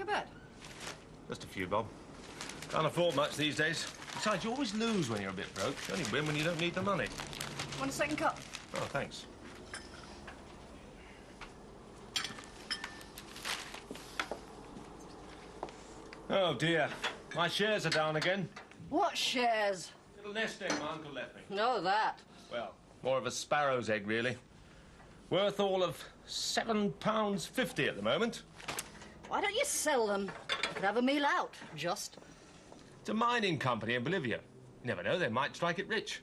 a bet? Just a few, Bob. Can't afford much these days. Besides, you always lose when you're a bit broke. You only win when you don't need the money. Want a second cup? Oh, thanks. Oh, dear. My shares are down again. What shares? Little nest egg my uncle left me. Oh, that. Well, more of a sparrow's egg, really. Worth all of £7.50 at the moment. Why don't you sell them? You could have a meal out, just. It's a mining company in Bolivia. You never know, they might strike it rich.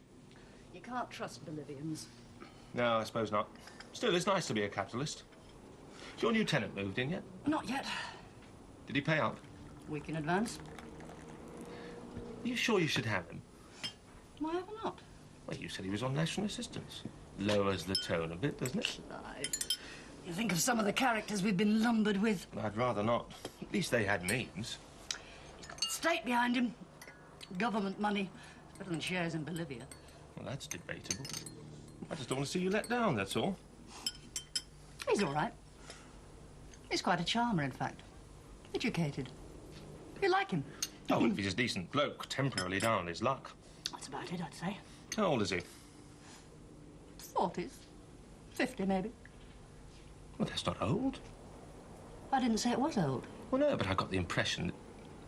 You can't trust Bolivians. No, I suppose not. Still, it's nice to be a capitalist. Has your new tenant moved in yet? Not yet. Did he pay out? Week in advance. Are you sure you should have him? Why ever not? Well, you said he was on national assistance. Lowers the tone a bit, doesn't it? You think of some of the characters we've been lumbered with. I'd rather not. At least they had means. He's got the state behind him. Government money. Better than shares in Bolivia. Well, that's debatable. I just don't want to see you let down, that's all. He's all right. He's quite a charmer, in fact. Educated. You like him? Oh, if he's a decent bloke, temporarily down on his luck. That's about it, I'd say. How old is he? 40s. 50, maybe. Well, that's not old. I didn't say it was old. Well, no, but I got the impression that...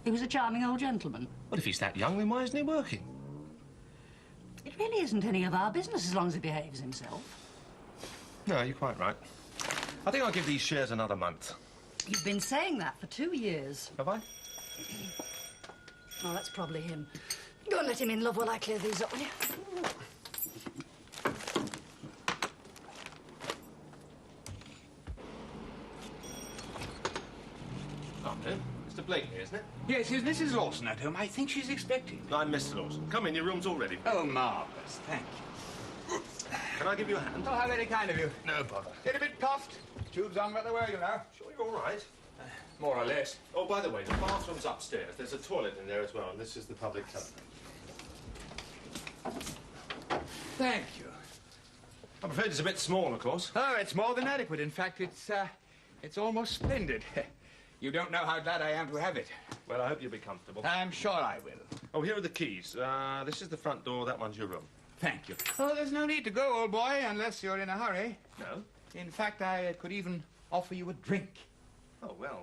He was a charming old gentleman. Well, if he's that young, then why isn't he working? It really isn't any of our business as long as he behaves himself. No, you're quite right. I think I'll give these shares another month. You've been saying that for 2 years. Have I? Oh, that's probably him. Go and let him in, love, while I clear these up, will you? Afternoon. Mr. Blakeney, isn't it? Yes, is Mrs. Lawson at home? I think she's expecting. I'm Mr. Lawson. Come in, your room's all ready. Oh, marvellous. Thank you. Can I give you a hand? Oh, how very kind of you. No bother. Get a bit puffed. Tube's on about the way, you know. Sure you're all right? More or less. Oh, by the way, the bathroom's upstairs. There's a toilet in there as well, and this is the public telephone. Thank you. I'm afraid it's a bit small, of course. Oh, it's more than adequate. In fact, it's almost splendid. You don't know how glad I am to have it. Well, I hope you'll be comfortable. I'm sure I will. Oh, here are the keys. This is the front door, that one's your room. Thank you. Oh, there's no need to go, old boy, unless you're in a hurry. No? In fact, I could even offer you a drink. Oh, well,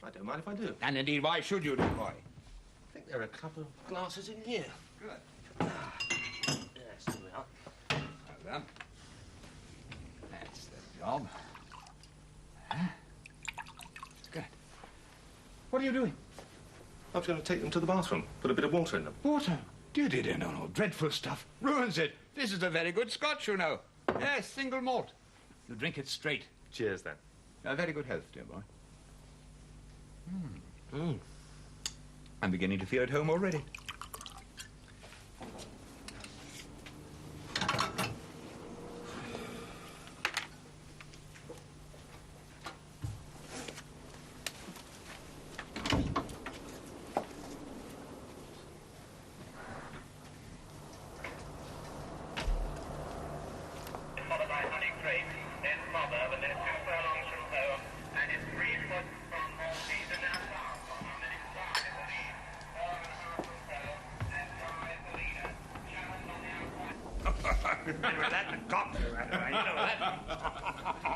I don't mind if I do. And indeed, why should you, dear boy? I think there are a couple of glasses in here. Good. Yes, here we are. Well done. That's the job. Huh? Good. What are you doing? I was going to take them to the bathroom, put a bit of water in them. Water? Dear, no, dreadful stuff. Ruins it. This is a very good Scotch, you know. Yes, single malt. You drink it straight. Cheers, then. A very good health, dear boy. I'm beginning to feel at home already.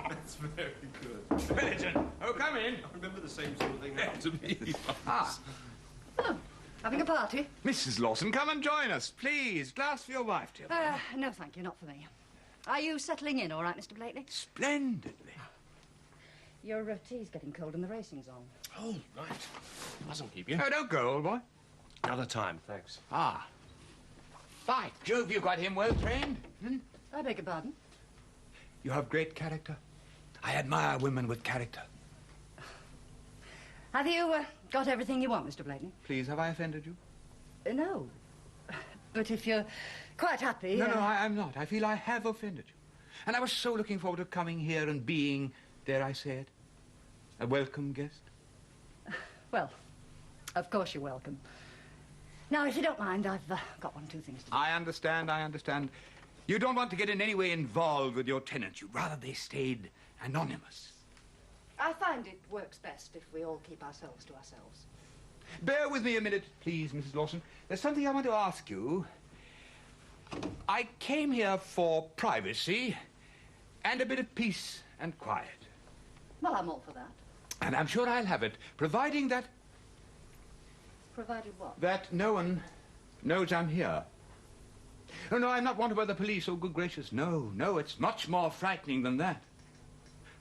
That's very good. Penitent, oh, come in. I remember the same sort of thing happened to me. Ah, Oh, having a party? Mrs. Lawson, come and join us, please. Glass for your wife, dear boy. No, thank you, not for me. Are you settling in all right, Mr. Blakeney? Splendidly. Your tea's getting cold and the racing's on. Oh, right. Mustn't keep you. Oh, don't go, old boy. Another time, thanks. Ah. By Jove, you got him well trained. I beg your pardon? You have great character. I admire women with character. Have you got everything you want, Mr. Blakeney? Please, have I offended you? No. But if you're quite happy... No, I'm not. I feel I have offended you. And I was so looking forward to coming here and being, dare I say it, a welcome guest. Well, of course you're welcome. Now, if you don't mind, I've got 1 or 2 things to do. I understand. You don't want to get in any way involved with your tenants. You'd rather they stayed anonymous. I find it works best if we all keep ourselves to ourselves. Bear with me a minute, please, Mrs. Lawson. There's something I want to ask you. I came here for privacy and a bit of peace and quiet. Well, I'm all for that. And I'm sure I'll have it, providing that... Provided what? That no one knows I'm here. Oh, no, I'm not wanted by the police. Oh, good gracious, no, no, it's much more frightening than that.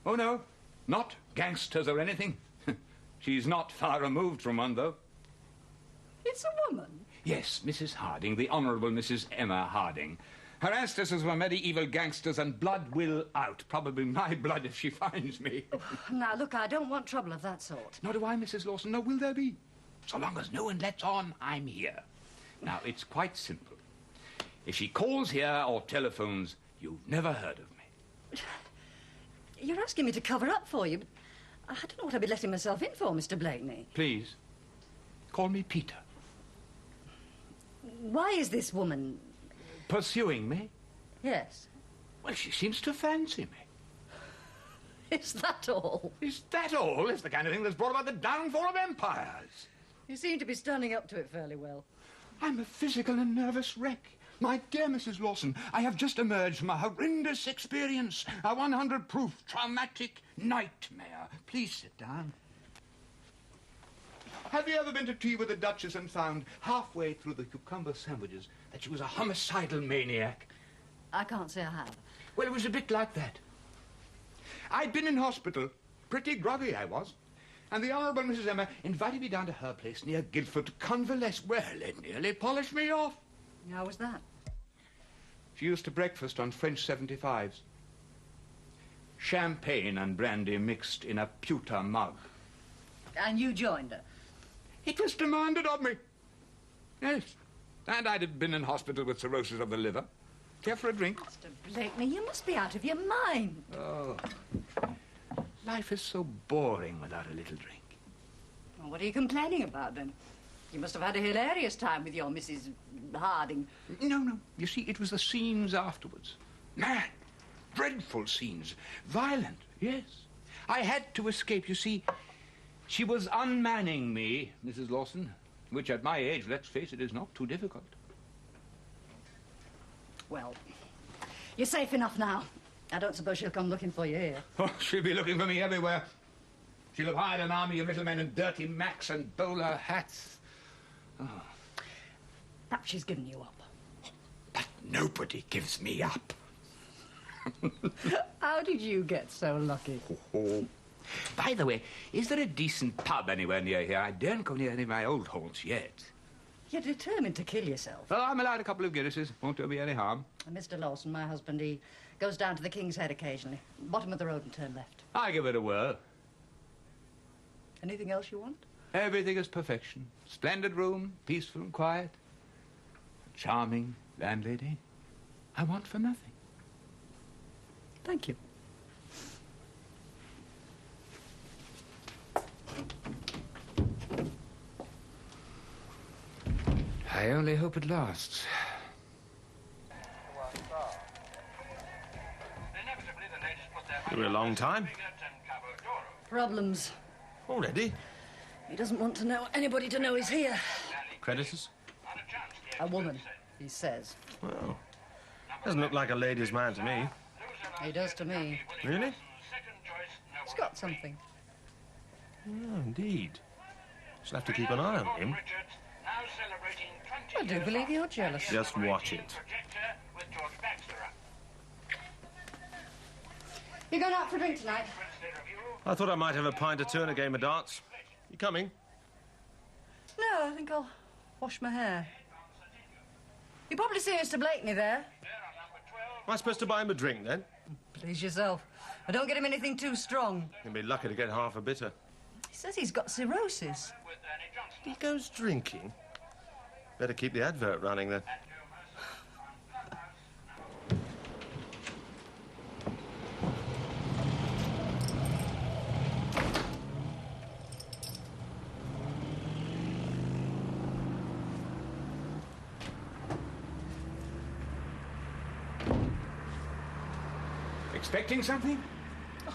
Oh, no, not gangsters or anything. She's not far removed from one, though. It's a woman. Yes, Mrs. Harding, the Honourable Mrs. Emma Harding. Her ancestors were medieval gangsters, and blood will out. Probably my blood if she finds me. Oh, now, look, I don't want trouble of that sort. Nor do I, Mrs. Lawson. No, will there be? So long as no one lets on, I'm here. Now, it's quite simple. If she calls here or telephones, you've never heard of me. You're asking me to cover up for you, but I don't know what I'd be letting myself in for, Mr. Blakeney. Please, call me Peter. Why is this woman... Pursuing me? Yes. Well, she seems to fancy me. Is that all? Is that all? It's the kind of thing that's brought about the downfall of empires. You seem to be standing up to it fairly well. I'm a physical and nervous wreck. My dear Mrs. Lawson, I have just emerged from a horrendous experience, a 100-proof traumatic nightmare. Please sit down. Have you ever been to tea with the Duchess and found halfway through the cucumber sandwiches that she was a homicidal maniac? I can't say I have. Well, it was a bit like that. I'd been in hospital. Pretty groggy I was. And the Honourable Mrs. Emma invited me down to her place near Guildford to convalesce. Well, it nearly polished me off. How was that? She used to breakfast on French 75s. Champagne and brandy mixed in a pewter mug. And you joined her? It was demanded of me. Yes. And I'd have been in hospital with cirrhosis of the liver. Care for a drink? Mr. Blakeney, you must be out of your mind. Oh. Life is so boring without a little drink. Well, what are you complaining about, then? You must have had a hilarious time with your Mrs. Harding. No. You see, it was the scenes afterwards. Man, dreadful scenes. Violent, yes. I had to escape. You see, she was unmanning me, Mrs. Lawson, which at my age, let's face it, is not too difficult. Well, you're safe enough now. I don't suppose she'll come looking for you here. Oh, she'll be looking for me everywhere. She'll have hired an army of little men in dirty macks and bowler hats. Oh. Perhaps she's given you up. But nobody gives me up. How did you get so lucky? Oh. By the way, is there a decent pub anywhere near here? I daren't go near any of my old haunts yet. You're determined to kill yourself. Oh, I'm allowed a couple of Guinnesses. Won't do me any harm. Mr. Lawson, my husband, he goes down to the King's Head occasionally. Bottom of the road and turn left. I give it a whirl. Anything else you want? Everything is perfection. Splendid room, peaceful and quiet. Charming landlady. I want for nothing. Thank you. I only hope it lasts. Give it a long time. Problems. Already? He doesn't want anybody to know he's here. Creditors? A woman, he says. Well, doesn't look like a ladies' man to me. He does to me. Really? He's got something. Oh, indeed. Shall have to keep an eye on him. I do believe you're jealous. Just watch it. You going out for a drink tonight? I thought I might have a pint or two and a game of darts. You coming? No, I think I'll wash my hair. You probably see Mr. Blakeney there. Am I supposed to buy him a drink, then? Please yourself. But don't get him anything too strong. He'll be lucky to get half a bitter. He says he's got cirrhosis. He goes drinking. Better keep the advert running, then. Expecting something? Oh,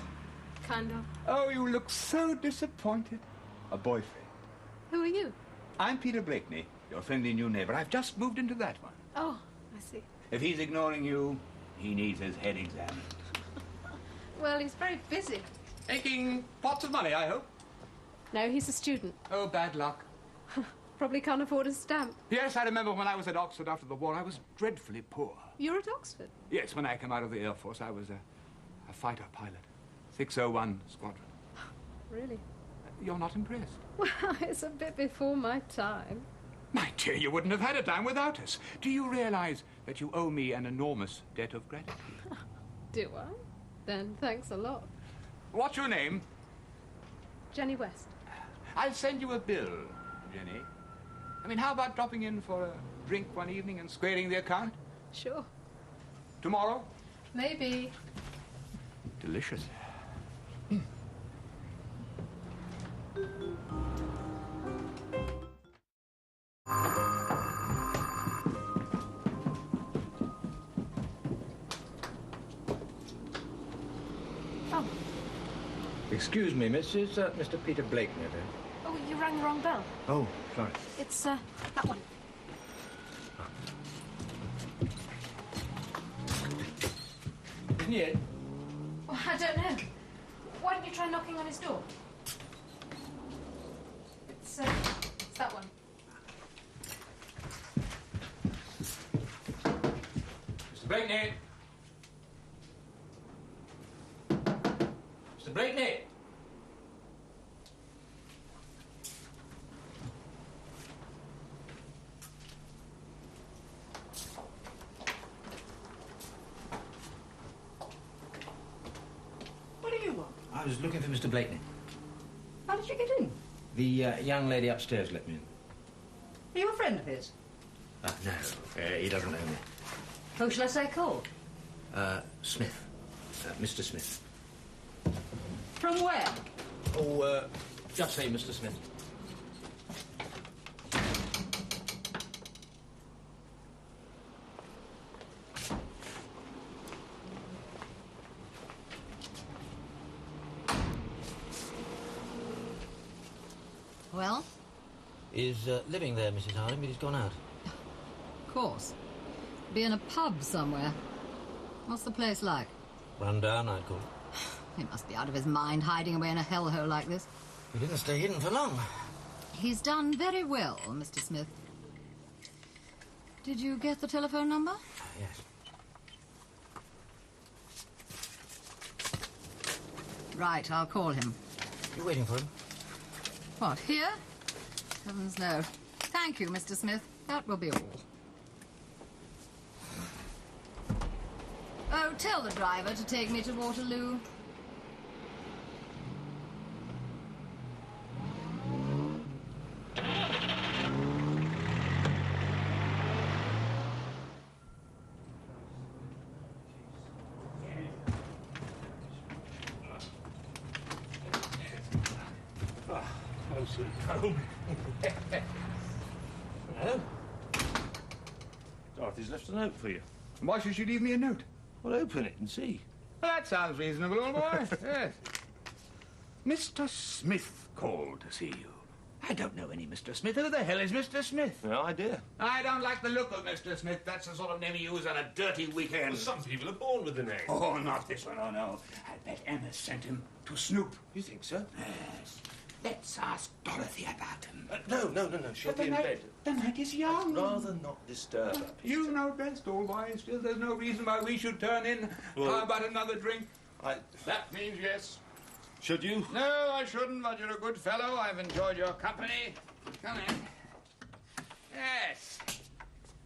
kind of. Oh, you look so disappointed. A boyfriend. Who are you? I'm Peter Blakeney, your friendly new neighbor. I've just moved into that one. Oh, I see. If he's ignoring you, he needs his head examined. Well, he's very busy. Making pots of money, I hope. No, he's a student. Oh, bad luck. Probably can't afford a stamp. Yes, I remember when I was at Oxford after the war, I was dreadfully poor. You're at Oxford? Yes, when I came out of the Air Force, I was a fighter pilot. 601 Squadron. Really? You're not impressed? Well, it's a bit before my time. My dear, you wouldn't have had a time without us. Do you realize that you owe me an enormous debt of gratitude? Do I? Then thanks a lot. What's your name? Jenny West. I'll send you a bill, Jenny. I mean, how about dropping in for a drink one evening and squaring the account? Sure. Tomorrow? Maybe. Delicious. Oh. Excuse me, miss. Is Mr. Peter Blakeney there? Oh, you rang the wrong bell. Oh, sorry. It's, that one. Isn't he in? Well, I don't know. Why don't you try knocking on his door? It's that one. Mr. Blakeney! Mr. Blakeney! What do you want? I was looking for Mr. Blakeney. How did you get in? The young lady upstairs let me in. Are you a friend of his? No, he doesn't know me. Who shall I say called? Smith. Mr. Smith. From where? Oh, just say Mr. Smith. Well? He's living there, Mrs. Harding, but he's gone out. Of course. Be in a pub somewhere. What's the place like? Run down, I'd call it. He must be out of his mind hiding away in a hellhole like this. He didn't stay hidden for long. He's done very well, Mr. Smith. Did you get the telephone number? Yes. Right, I'll call him. You waiting for him? What, here? Heavens, no. Thank you, Mr. Smith. That will be all. Oh, tell the driver to take me to Waterloo. Home. Hello? Dorothy's left a note for you. Why should she leave me a note? Well, open it and see. Well, that sounds reasonable, old boy. Yes. Mr. Smith called to see you. I don't know any Mr. Smith. Who the hell is Mr. Smith? No idea. I don't like the look of Mr. Smith. That's the sort of name you use on a dirty weekend. Well, some people are born with the name. Oh, not this one, oh no. I bet Emma sent him to snoop. You think so? Yes. Let's ask Dorothy about him. No. She'll be in bed. The night is young. I'd rather not disturb her. You know best, old boy. Still, there's no reason why we should turn in. Well, How about another drink? That means yes. Should you? No, I shouldn't, but you're a good fellow. I've enjoyed your company. Come in. Yes.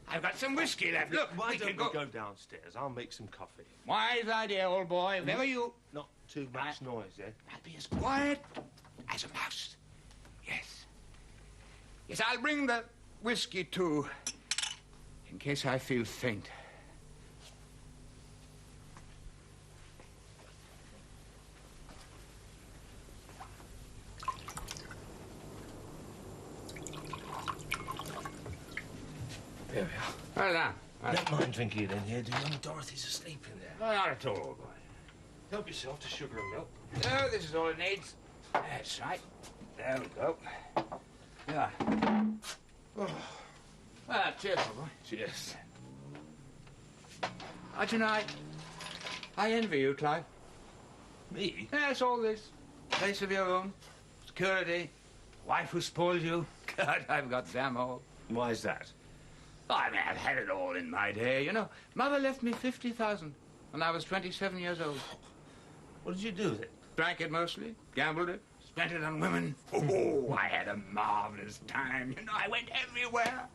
I've got some whiskey left. Look, Why we don't can we go downstairs? I'll make some coffee. Wise idea, old boy. If ever you... Not too much noise, eh? I'll be as quiet as a mouse. Yes. Yes, I'll bring the whiskey, too, in case I feel faint. There we are. Well done. Don't mind drinking it in here, do you? Dorothy's asleep in there. Not at all, boy. Help yourself to sugar and milk. No, this is all it needs. That's right. There we go. Yeah. Oh. Ah, cheers, my boy. Cheers. Do you know, I envy you, Clive. Me? Yes, all this. Place of your own, security, wife who spoils you. God, I've got them all. Why is that? Oh, I mean, I've had it all in my day, you know. Mother left me 50,000 when I was 27 years old. What did you do with it? Drank it mostly, gambled it, spent it on women. Oh, I had a marvelous time. You know, I went everywhere.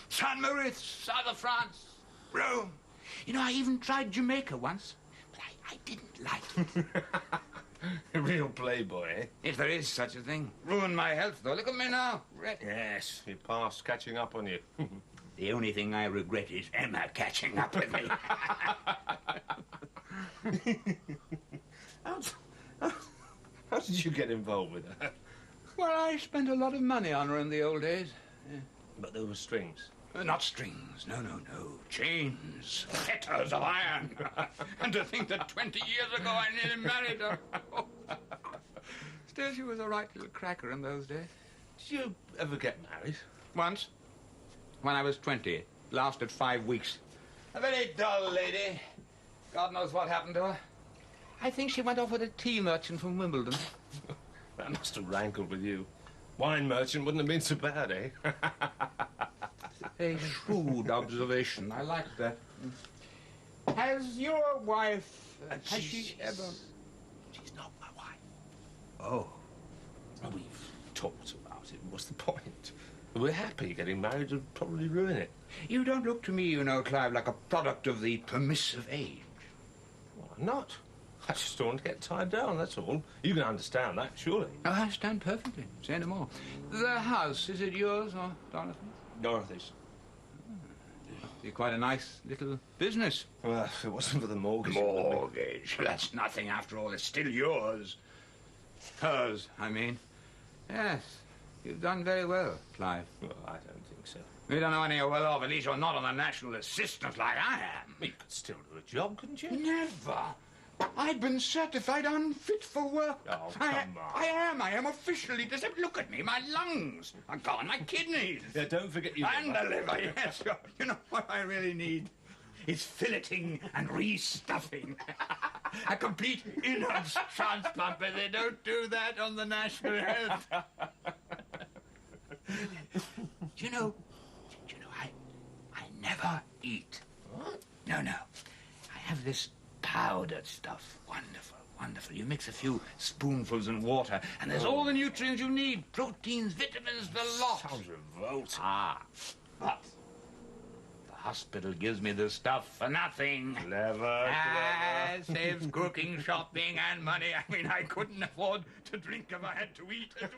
Saint Moritz, south of France, Rome. You know, I even tried Jamaica once, but I didn't like it. A real playboy, eh? If there is such a thing. Ruined my health, though. Look at me now. Yes, your past catching up on you. The only thing I regret is Emma catching up with me. How did you get involved with her? Well, I spent a lot of money on her in the old days. Yeah. But there were strings. Not strings, no. Chains, fetters of iron. And to think that 20 years ago I nearly married her. Still, she was a right little cracker in those days. Did you ever get married? Once, when I was 20. Lasted 5 weeks. A very dull lady. God knows what happened to her. I think she went off with a tea merchant from Wimbledon. That must have rankled with you. Wine merchant wouldn't have been so bad, eh? A shrewd observation. I like that. Has your wife... has she ever... She's not my wife. Oh. We've talked about it. What's the point? We're happy. Getting married would probably ruin it. You don't look to me, you know, Clive, like a product of the permissive age. Well, I'm not. I just don't want to get tied down, that's all. You can understand that, surely. Oh, I understand perfectly. Say no more. The house, is it yours or Dorothy's? Dorothy's. You're quite a nice little business. Well, if it wasn't for the mortgage... Mortgage? That's nothing after all. It's still yours. Hers, I mean. Yes. You've done very well, Clive. Well, I don't think so. You don't know any well off. At least you're not on the national assistance like I am. You could still do a job, couldn't you? Never. I've been certified unfit for work. Oh, come on. I am officially disabled. Look at me. My lungs are gone. My kidneys. Yeah, don't forget your And the liver, yes. You know what I really need? Is filleting and restuffing. A complete innards transplant, but they don't do that on the National Health. Do you know, I never eat. What? No. I have this powdered stuff. Wonderful. You mix a few spoonfuls in water, and there's all the nutrients you need. Proteins, vitamins, the lot. Sounds revolting. But the hospital gives me the stuff for nothing. Clever. Saves cooking, shopping, and money. I mean, I couldn't afford to drink if I had to eat as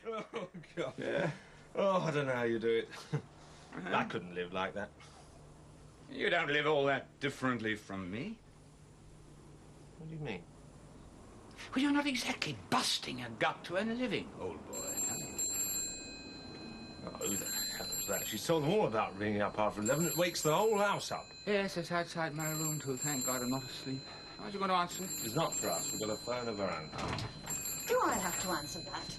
well. Oh, God. Yeah. Oh, I don't know how you do it. I couldn't live like that. You don't live all that differently from me. What do you mean? Well, you're not exactly busting a gut to earn a living, old boy. Oh, who the hell is that? She's told them all about ringing up after 11. It wakes the whole house up. Yes, it's outside my room, too. Thank God I'm not asleep. How's you going to answer it? It's not for us. We've got a phone of our own. Do I have to answer that?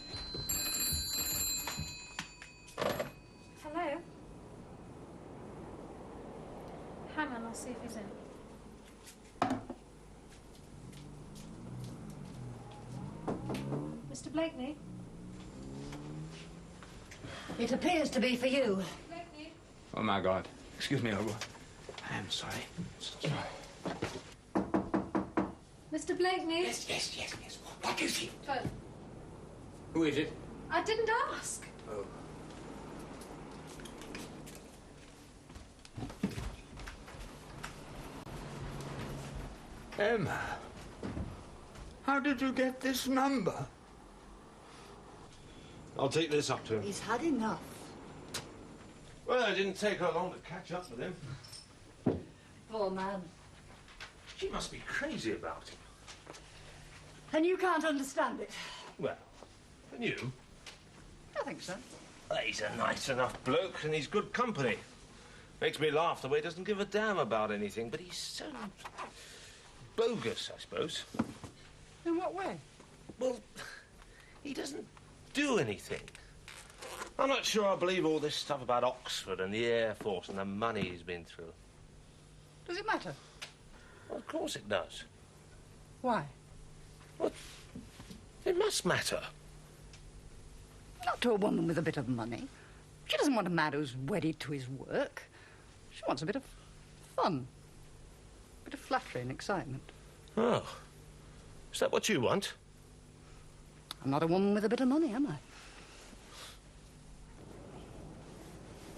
Hello? Hang on, I'll see if he's in. Mr. Blakeney? It appears to be for you. Blakeney? Oh, my God. Excuse me, old boy. I am sorry. So sorry. Mr. Blakeney? Yes. What is he? Oh, Who is it? I didn't ask. Oh. Emma, how did you get this number? I'll take this up to him. He's had enough. Well, it didn't take her long to catch up with him. Poor man. She must be crazy about him. And you can't understand it. Well, and you? I think so. Well, he's a nice enough bloke and he's good company. Makes me laugh the way he doesn't give a damn about anything, but he's so bogus, I suppose. In what way? Well, he doesn't do anything. I'm not sure I believe all this stuff about Oxford and the Air Force and the money he's been through. Does it matter? Well, of course it does. Why? Well, it must matter. Not to a woman with a bit of money. She doesn't want a man who's wedded to his work. She wants a bit of fun. A bit of flattery and excitement. Oh. Is that what you want? I'm not a woman with a bit of money, am I?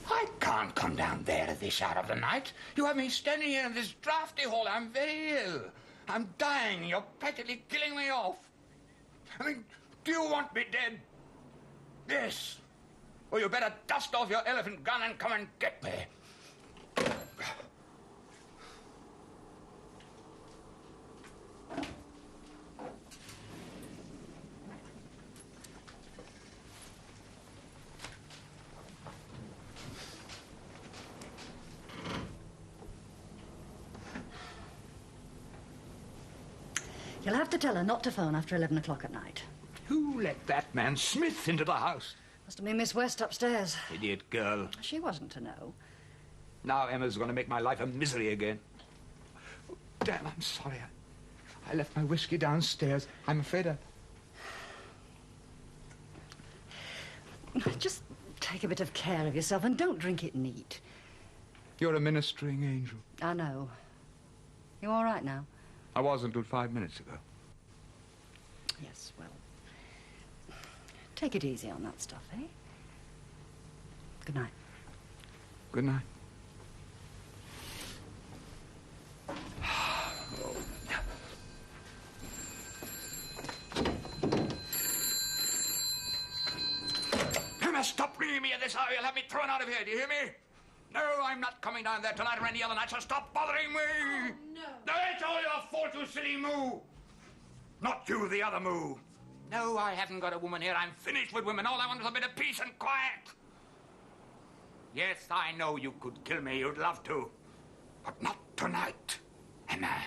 I can't come down there at this hour of the night. You have me standing here in this drafty hall. I'm very ill. I'm dying. You're practically killing me off. I mean, do you want me dead? Yes. Well, you better dust off your elephant gun and come and get me. You'll have to tell her not to phone after 11 o'clock at night. Who let that man Smith into the house? Must have been Miss West upstairs. Idiot girl. She wasn't to know. Now Emma's going to make my life a misery again. Oh, damn, I'm sorry. I left my whiskey downstairs. I'm afraid Just take a bit of care of yourself and don't drink it neat. You're a ministering angel. I know. You all right now? I was until 5 minutes ago. Yes, well, take it easy on that stuff, eh? Good night. Good night. Emma, stop ringing me at this hour. You'll have me thrown out of here. Do you hear me? No, I'm not coming down there tonight or any other night, so stop bothering me. Oh, no. No, it's all your fault, you silly moo. Not you, the other moo. No, I haven't got a woman here. I'm finished with women. All I want is a bit of peace and quiet. Yes, I know you could kill me. You'd love to. But not tonight, Emma.